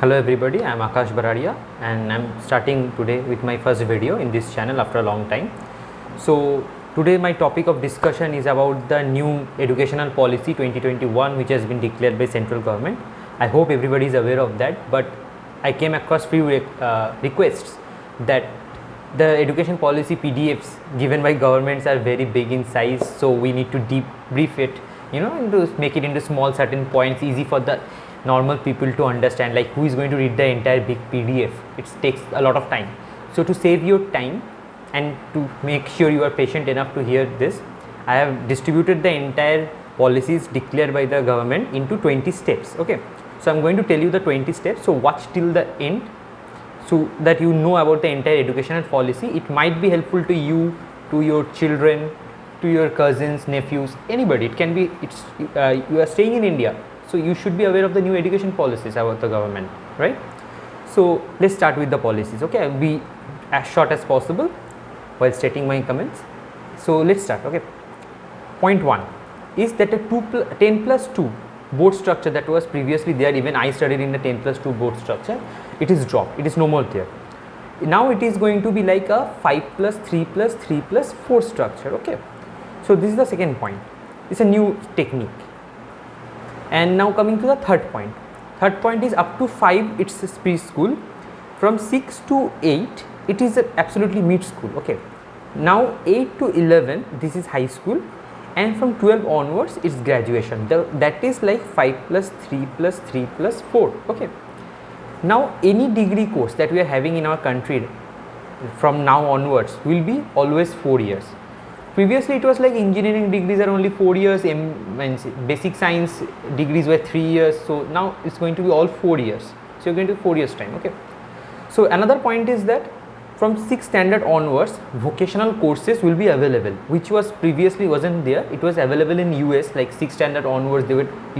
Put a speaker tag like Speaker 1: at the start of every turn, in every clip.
Speaker 1: Hello everybody, I am Akash Baradia and I am starting today with my first video in this channel after a long time. So today my topic of discussion is about the new educational policy 2021 which has been declared by central government. I hope everybody is aware of that, but I came across few requests that the education policy PDFs given by governments are very big in size, so we need to brief it, to make it into small certain points, easy for the normal people to understand, like who is going to read the entire big PDF. It takes a lot of time. So to save your time and to make sure you are patient enough to hear this, I have distributed the entire policies declared by the government into 20 steps. Okay, so I'm going to tell you the 20 steps, so watch till the end so that you know about the entire educational policy. It might be helpful to you, to your children, to your cousins, nephews, anybody. It can be, you are staying in India, so you should be aware of the new education policies about the government, right? So let's start with the policies. Okay, I'll be as short as possible while stating my comments. So let's start. Okay, point 1 is that a 10+2 board structure that was previously there, even I studied in the 10+2 board structure, it is dropped. It is no more there. Now it is going to be like a 5+3+3+4 structure. Okay, so this is the second point. It's a new technique. And now coming to the third point. Third point is up to 5 it's preschool. From 6 to 8 it is absolutely mid school. Okay, now 8 to 11 this is high school, and from 12 onwards it's graduation. That is like 5+3+3+4. Okay, now any degree course that we are having in our country from now onwards will be always 4 years. Previously it was like engineering degrees are only 4 years, basic science degrees were 3 years, so now it's going to be all 4 years. So you're going to 4 years time. Okay, so another point is that from 6th standard onwards vocational courses will be available, which was previously wasn't there. It was available in US, like 6th standard onwards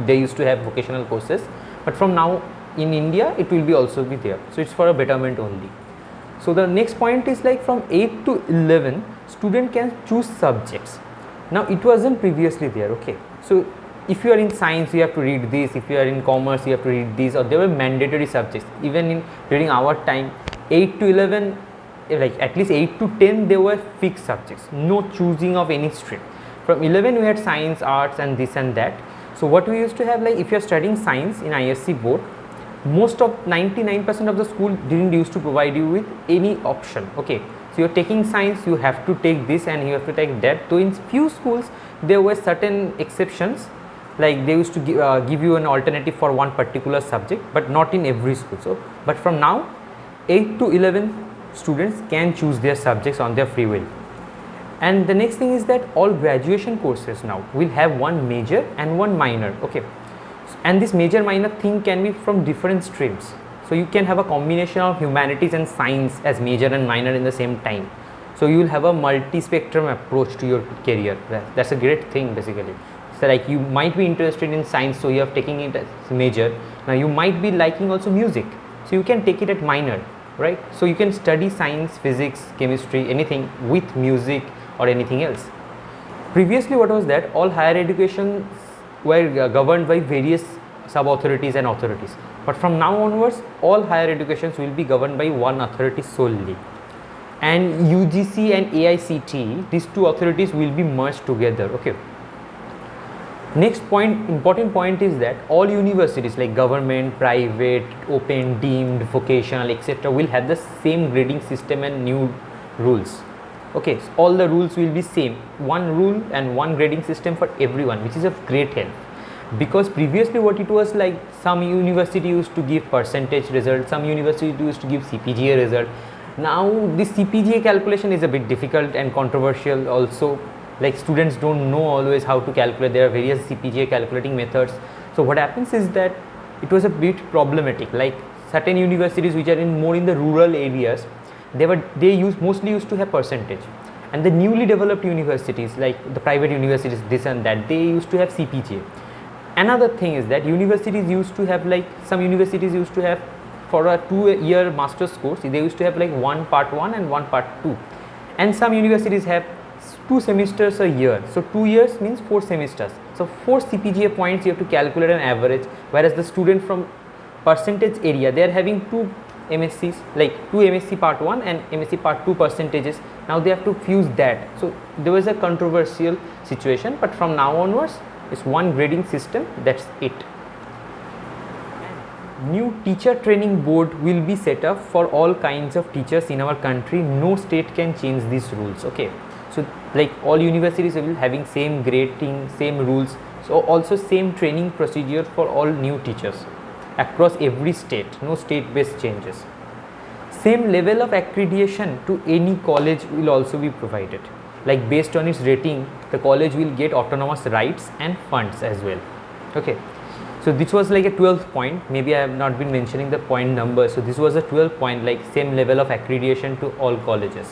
Speaker 1: they used to have vocational courses, but from now in India it will be also be there. So it's for a betterment only. So the next point is like from 8 to 11 student can choose subjects. Now it wasn't previously there. Okay, so if you are in science you have to read this, if you are in commerce you have to read this, or there were mandatory subjects. Even during our time 8 to 11, like at least 8 to 10 they were fixed subjects, no choosing of any stream. From 11 we had science, arts and this and that. So what we used to have, like if you are studying science in ISC board, most of 99% of the school didn't used to provide you with any option. Okay, so you're taking science, you have to take this and you have to take that. So in few schools there were certain exceptions, like they used to give you an alternative for one particular subject, but not in every school. So but from now 8 to 11 students can choose their subjects on their free will. And the next thing is that all graduation courses now will have one major and one minor. Okay, and this major minor thing can be from different streams, so you can have a combination of humanities and science as major and minor in the same time. So you will have a multi-spectrum approach to your career. That's a great thing basically. So like you might be interested in science, so you are taking it as major. Now you might be liking also music, so you can take it at minor, right? So you can study science, physics, chemistry, anything with music or anything else. Previously what was that all higher education were governed by various sub-authorities and authorities, but from now onwards all higher educations will be governed by one authority solely, and UGC and AICTE, these two authorities will be merged together. Okay, next point, important point is that all universities like government, private, open, deemed, vocational, etc. will have the same grading system and new rules. Okay, so all the rules will be same, one rule and one grading system for everyone, which is of great help. Because previously what it was like, some university used to give percentage result, some university used to give CPGA result. Now this CPGA calculation is a bit difficult and controversial also, like students don't know always how to calculate. There are various CPGA calculating methods. So what happens is that it was a bit problematic, like certain universities which are more in the rural areas, they mostly used to have percentage, and the newly developed universities like the private universities, this and that, they used to have CPGA. Another thing is that universities used to have, like some universities used to have for a 2-year master's course, they used to have like one part 1 and one part 2, and some universities have 2 semesters a year. So 2 years means 4 semesters. So 4 CPGA points you have to calculate an average, whereas the student from percentage area, they are having two MSCs, like two MSc part 1 and MSc part 2 percentages. Now they have to fuse that. So there was a controversial situation, but from now onwards it's one grading system, that's it. New teacher training board will be set up for all kinds of teachers in our country. No state can change these rules. Okay, so like all universities will having same grading, same rules, so also same training procedure for all new teachers across every state, no state based changes. Same level of accreditation to any college will also be provided, like based on its rating the college will get autonomous rights and funds as well. Okay, so this was like a 12th point, maybe I have not been mentioning the point number, so this was a 12th point, like same level of accreditation to all colleges.